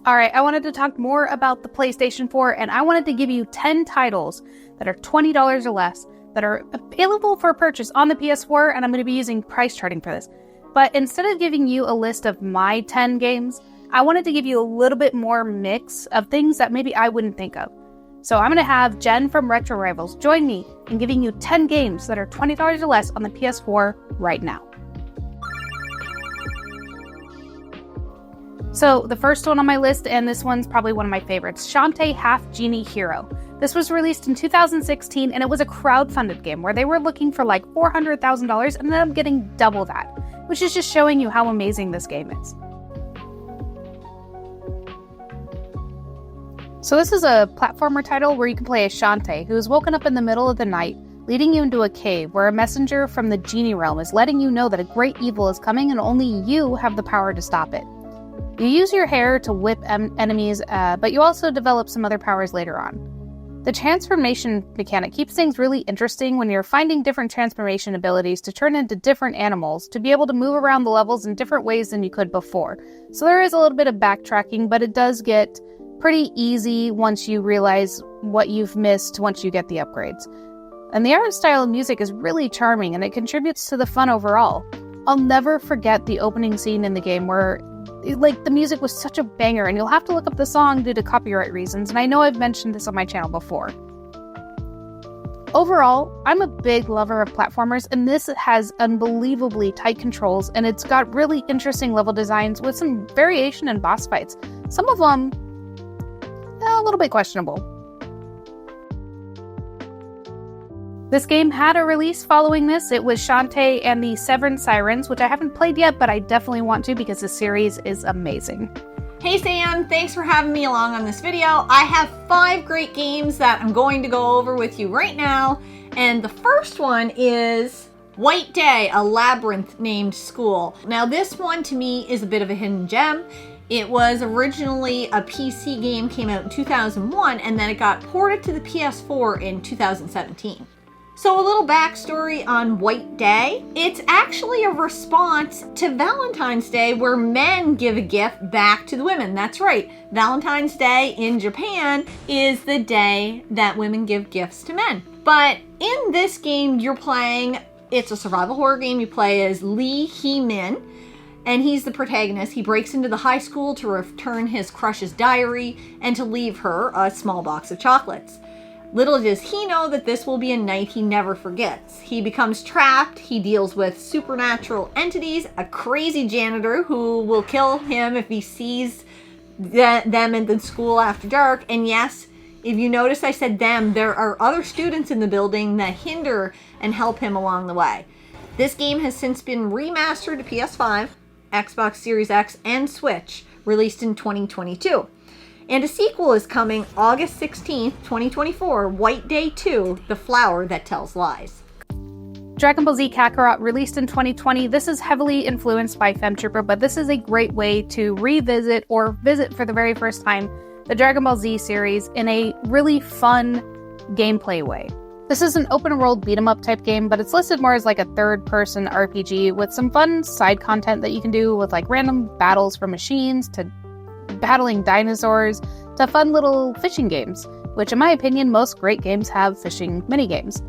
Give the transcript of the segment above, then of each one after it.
Alright, I wanted to talk more about the PlayStation 4, and I wanted to give you 10 titles that are $20 or less that are available for purchase on the PS4, and I'm going to be using price charting for this. But instead of giving you a list of my 10 games, I wanted to give you a little bit more mix of things that maybe I wouldn't think of. So I'm going to have Jen from Retro Rivals join me in giving you 10 games that are $20 or less on the PS4 right now. So the first one on my list, and this one's probably one of my favorites, Shante Half Genie Hero. This was released in 2016, and it was a crowdfunded game where they were looking for like $400,000 and ended up getting double that, which is just showing you how amazing this game is. So this is a platformer title where you can play as Shante, who is woken up in the middle of the night, leading you into a cave where a messenger from the Genie realm is letting you know that a great evil is coming and only you have the power to stop it. You use your hair to whip enemies, but you also develop some other powers later on. The transformation mechanic keeps things really interesting when you're finding different transformation abilities to turn into different animals to be able to move around the levels in different ways than you could before. So there is a little bit of backtracking, but it does get pretty easy once you realize what you've missed once you get the upgrades. And the art style and music is really charming, and it contributes to the fun overall. I'll never forget the opening scene in the game where the music was such a banger, and you'll have to look up the song due to copyright reasons, and I know I've mentioned this on my channel before. Overall, I'm a big lover of platformers, and this has unbelievably tight controls, and it's got really interesting level designs with some variation in boss fights. Some of them, a little bit questionable. This game had a release following this. It was Shante and the Seven Sirens, which I haven't played yet, but I definitely want to because the series is amazing. Hey Sam, thanks for having me along on this video. I have 5 great games that I'm going to go over with you right now. And the first one is White Day, a labyrinth named school. Now this one to me is a bit of a hidden gem. It was originally a PC game, came out in 2001, and then it got ported to the PS4 in 2017. So a little backstory on White Day. It's actually a response to Valentine's Day where men give a gift back to the women. That's right. Valentine's Day in Japan is the day that women give gifts to men. But in this game you're playing, it's a survival horror game. You play as Lee Hee-min, and he's the protagonist. He breaks into the high school to return his crush's diary and to leave her a small box of chocolates. Little does he know that this will be a night he never forgets. He becomes trapped, he deals with supernatural entities, a crazy janitor who will kill him if he sees them in the school after dark, and yes, if you notice I said them, there are other students in the building that hinder and help him along the way. This game has since been remastered to PS5, Xbox Series X, and Switch, released in 2022. And a sequel is coming August 16th, 2024, White Day 2, The Flower That Tells Lies. Dragon Ball Z Kakarot, released in 2020. This is heavily influenced by FemTrooper, but this is a great way to revisit or visit for the very first time the Dragon Ball Z series in a really fun gameplay way. This is an open world beat 'em up type game, but it's listed more as like a third person RPG with some fun side content that you can do with like random battles for machines to battling dinosaurs to fun little fishing games, which in my opinion, most great games have fishing minigames.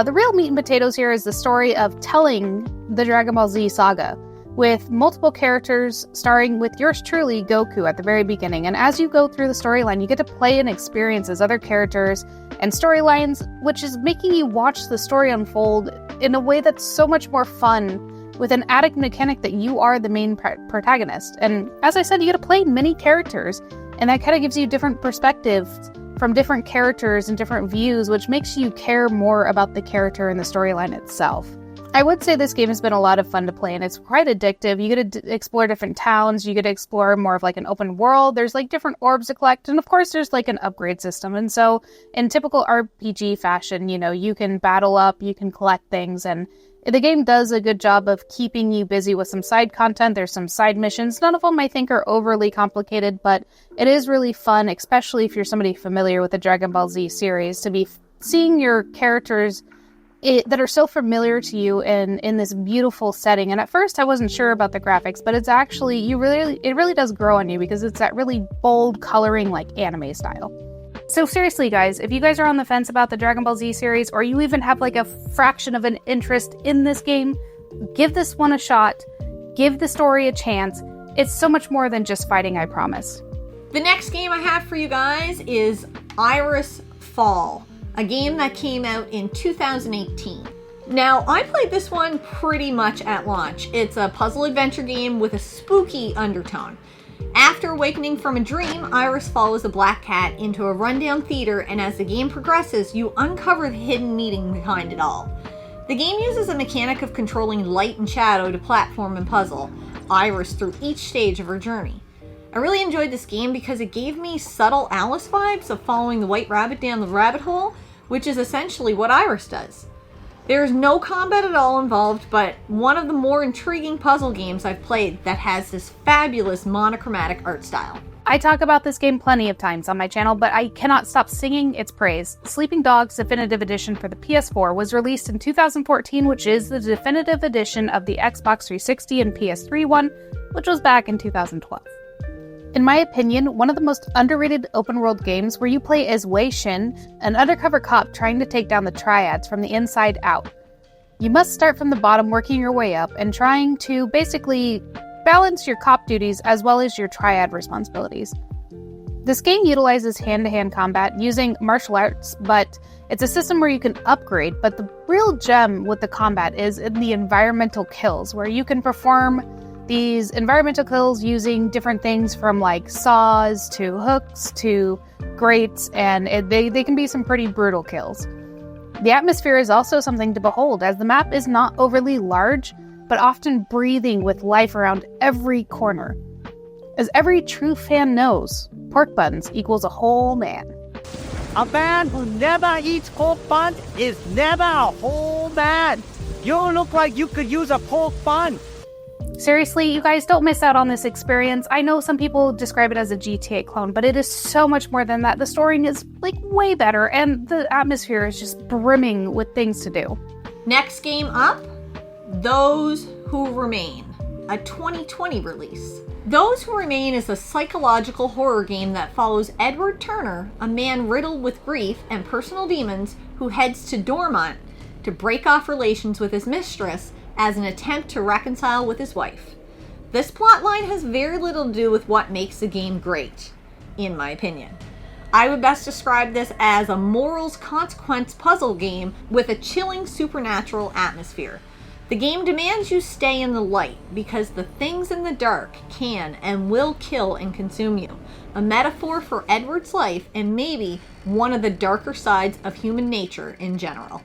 The real meat and potatoes here is the story of telling the Dragon Ball Z saga, with multiple characters starring with yours truly, Goku, at the very beginning. And as you go through the storyline, you get to play and experience as other characters and storylines, which is making you watch the story unfold in a way that's so much more fun, with an added mechanic that you are the main protagonist. And as I said, you get to play many characters, and that kind of gives you different perspectives from different characters and different views, which makes you care more about the character and the storyline itself. I would say this game has been a lot of fun to play, and it's quite addictive. You get to explore different towns, you get to explore more of like an open world, there's like different orbs to collect, and of course there's like an upgrade system. And so in typical RPG fashion, you know, you can battle up, you can collect things, and the game does a good job of keeping you busy with some side content. There's some side missions. None of them I think are overly complicated, but it is really fun, especially if you're somebody familiar with the Dragon Ball Z series, to be seeing your characters that are so familiar to you in this beautiful setting. And at first I wasn't sure about the graphics, but it's actually, it really does grow on you because it's that really bold coloring like anime style. So seriously guys, if you guys are on the fence about the Dragon Ball Z series, or you even have like a fraction of an interest in this game, give this one a shot. Give the story a chance. It's so much more than just fighting, I promise. The next game I have for you guys is Iris Fall, a game that came out in 2018. Now, I played this one pretty much at launch. It's a puzzle adventure game with a spooky undertone. After awakening from a dream, Iris follows a black cat into a rundown theater, and as the game progresses, you uncover the hidden meaning behind it all. The game uses a mechanic of controlling light and shadow to platform and puzzle Iris through each stage of her journey. I really enjoyed this game because it gave me subtle Alice vibes of following the white rabbit down the rabbit hole, which is essentially what Iris does. There is no combat at all involved, but one of the more intriguing puzzle games I've played that has this fabulous monochromatic art style. I talk about this game plenty of times on my channel, but I cannot stop singing its praise. Sleeping Dogs Definitive Edition for the PS4 was released in 2014, which is the definitive edition of the Xbox 360 and PS3 one, which was back in 2012. In my opinion, one of the most underrated open-world games where you play as Wei Shin, an undercover cop trying to take down the triads from the inside out. You must start from the bottom, working your way up, and trying to basically balance your cop duties as well as your triad responsibilities. This game utilizes hand-to-hand combat using martial arts, but it's a system where you can upgrade, but the real gem with the combat is in the environmental kills, where you can perform these environmental kills using different things from like saws to hooks to grates, and they can be some pretty brutal kills. The atmosphere is also something to behold, as the map is not overly large, but often breathing with life around every corner. As every true fan knows, pork buns equals a whole man. A man who never eats pork buns is never a whole man. You look like you could use a pork bun. Seriously, you guys, don't miss out on this experience. I know some people describe it as a GTA clone, but it is so much more than that. The story is like way better, and the atmosphere is just brimming with things to do. Next game up, Those Who Remain, a 2020 release. Those Who Remain is a psychological horror game that follows Edward Turner, a man riddled with grief and personal demons who heads to Dormont to break off relations with his mistress as an attempt to reconcile with his wife. This plotline has very little to do with what makes the game great, in my opinion. I would best describe this as a morals consequence puzzle game with a chilling supernatural atmosphere. The game demands you stay in the light because the things in the dark can and will kill and consume you. A metaphor for Edward's life and maybe one of the darker sides of human nature in general.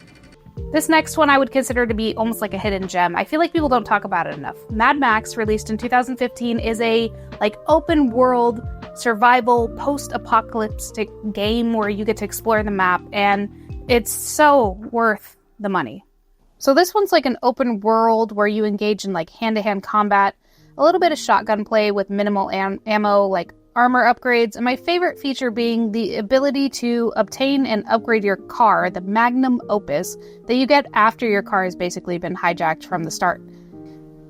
This next one I would consider to be almost like a hidden gem. I feel like people don't talk about it enough. Mad Max, released in 2015, is a open world survival post-apocalyptic game where you get to explore the map, and it's so worth the money. So this one's like an open world where you engage in hand-to-hand combat, a little bit of shotgun play with minimal ammo, armor upgrades, and my favorite feature being the ability to obtain and upgrade your car, the magnum opus, that you get after your car has basically been hijacked from the start.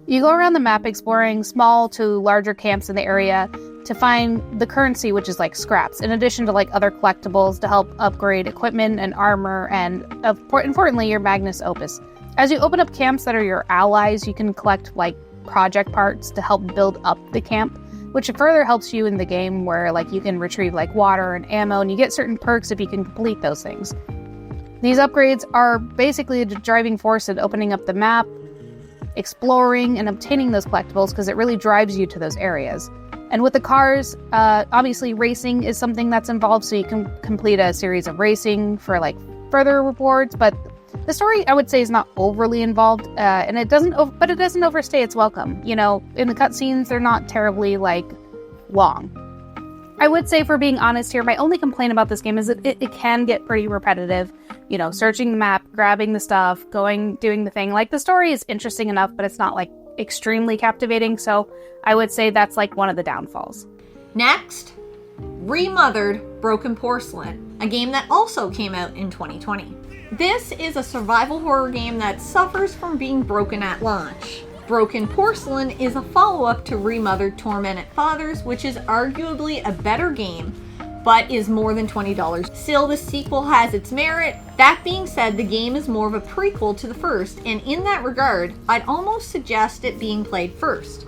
You go around the map exploring small to larger camps in the area to find the currency, which is scraps, in addition to other collectibles to help upgrade equipment and armor, and importantly, your magnus opus. As you open up camps that are your allies, you can collect project parts to help build up the camp, which further helps you in the game where you can retrieve water and ammo, and you get certain perks if you can complete those things. These upgrades are basically the driving force in opening up the map, exploring, and obtaining those collectibles because it really drives you to those areas. And with the cars, obviously racing is something that's involved, so you can complete a series of racing for further rewards, but the story, I would say, is not overly involved, and it doesn't overstay its welcome. In the cutscenes, they're not terribly, long. I would say, for being honest here, my only complaint about this game is that it can get pretty repetitive. Searching the map, grabbing the stuff, doing the thing. The story is interesting enough, but it's not, extremely captivating, so I would say that's, one of the downfalls. Next, Remothered Broken Porcelain, a game that also came out in 2020. This is a survival horror game that suffers from being broken at launch. Broken Porcelain is a follow-up to Remothered Tormented Fathers, which is arguably a better game, but is more than $20. Still, the sequel has its merit. That being said, the game is more of a prequel to the first, and in that regard, I'd almost suggest it being played first.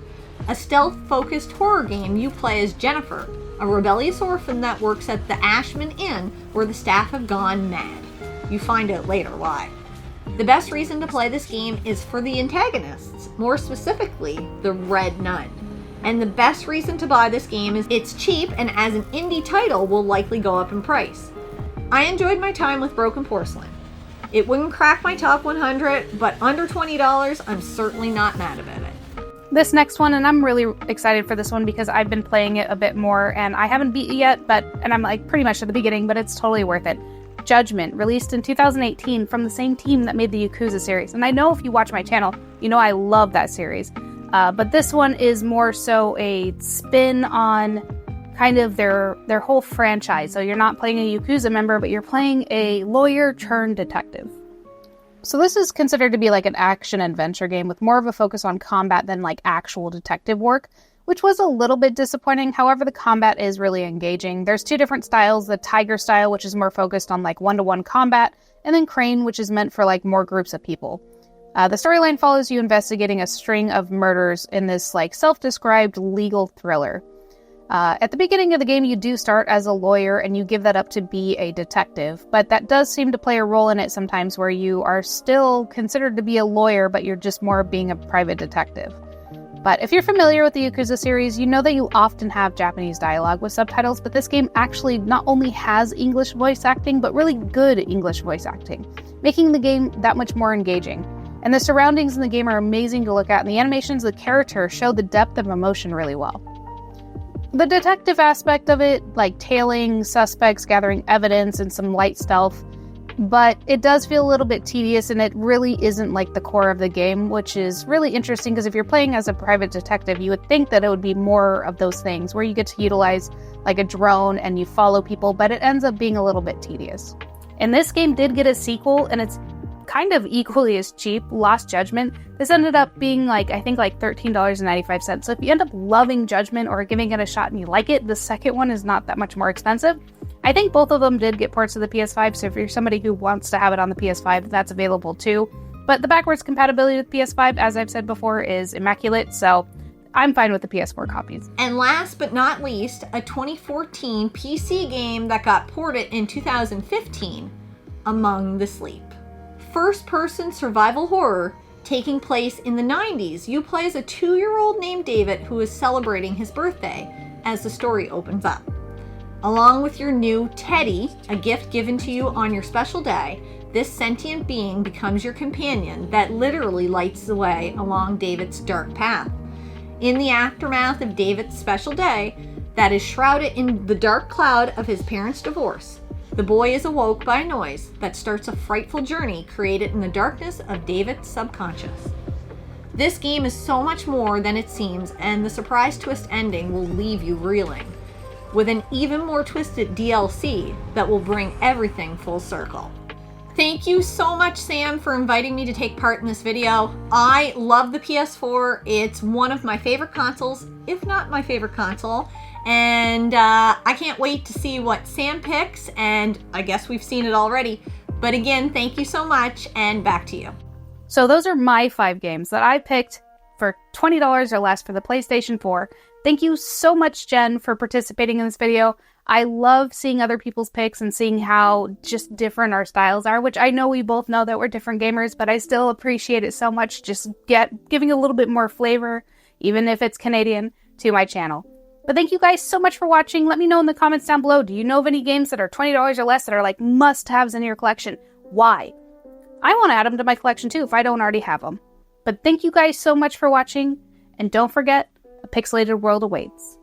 A stealth-focused horror game, you play as Jennifer, a rebellious orphan that works at the Ashman Inn, where the staff have gone mad. You find out later why. The best reason to play this game is for the antagonists, more specifically, the Red Nun. And the best reason to buy this game is it's cheap, and as an indie title will likely go up in price. I enjoyed my time with Broken Porcelain. It wouldn't crack my top 100, but under $20, I'm certainly not mad about it. This next one, and I'm really excited for this one because I've been playing it a bit more, and I haven't beat it yet, and I'm like pretty much at the beginning, but it's totally worth it. Judgment, released in 2018 from the same team that made the Yakuza series. And I know if you watch my channel, you know I love that series. But this one is more so a spin on kind of their whole franchise. So you're not playing a Yakuza member, but you're playing a lawyer turned detective. So this is considered to be like an action-adventure game with more of a focus on combat than like actual detective work, which was a little bit disappointing. However, the combat is really engaging. There's two different styles, the Tiger style, which is more focused on like one-to-one combat, and then Crane, which is meant for like more groups of people. The storyline follows you investigating a string of murders in this like self-described legal thriller. At the beginning of the game, you do start as a lawyer and you give that up to be a detective, but that does seem to play a role in it sometimes where you are still considered to be a lawyer, but you're just more being a private detective. But if you're familiar with the Yakuza series, you know that you often have Japanese dialogue with subtitles, but this game actually not only has English voice acting, but really good English voice acting, making the game that much more engaging. And the surroundings in the game are amazing to look at, and the animations of the characters show the depth of emotion really well. The detective aspect of it, like tailing suspects, gathering evidence, and some light stealth, but it does feel a little bit tedious, and it really isn't like the core of the game, which is really interesting because if you're playing as a private detective, you would think that it would be more of those things where you get to utilize like a drone and you follow people, but it ends up being a little bit tedious. And this game did get a sequel, and it's kind of equally as cheap, Lost Judgment. This ended up being like, I think like $13.95. So if you end up loving Judgment or giving it a shot and you like it, the second one is not that much more expensive. I think both of them did get ports to the PS5, so if you're somebody who wants to have it on the PS5, that's available too. But the backwards compatibility with PS5, as I've said before, is immaculate, so I'm fine with the PS4 copies. And last but not least, a 2014 PC game that got ported in 2015, Among the Sleep. First-person survival horror taking place in the 90s. You play as a 2-year-old named David who is celebrating his birthday as the story opens up. Along with your new Teddy, a gift given to you on your special day, this sentient being becomes your companion that literally lights the way along David's dark path. In the aftermath of David's special day, that is shrouded in the dark cloud of his parents' divorce, the boy is awoke by a noise that starts a frightful journey created in the darkness of David's subconscious. This game is so much more than it seems, and the surprise twist ending will leave you reeling, with an even more twisted DLC that will bring everything full circle. Thank you so much, Sam, for inviting me to take part in this video. I love the PS4. It's one of my favorite consoles, if not my favorite console. And I can't wait to see what Sam picks, and I guess we've seen it already. But again, thank you so much, and back to you. So those are my 5 games that I picked for $20 or less for the PlayStation 4. Thank you so much, Jen, for participating in this video. I love seeing other people's picks and seeing how just different our styles are, which I know we both know that we're different gamers, but I still appreciate it so much just giving a little bit more flavor, even if it's Canadian, to my channel. But thank you guys so much for watching. Let me know in the comments down below. Do you know of any games that are $20 or less that are like must-haves in your collection? Why? I want to add them to my collection too if I don't already have them. But thank you guys so much for watching. And don't forget, a pixelated world awaits.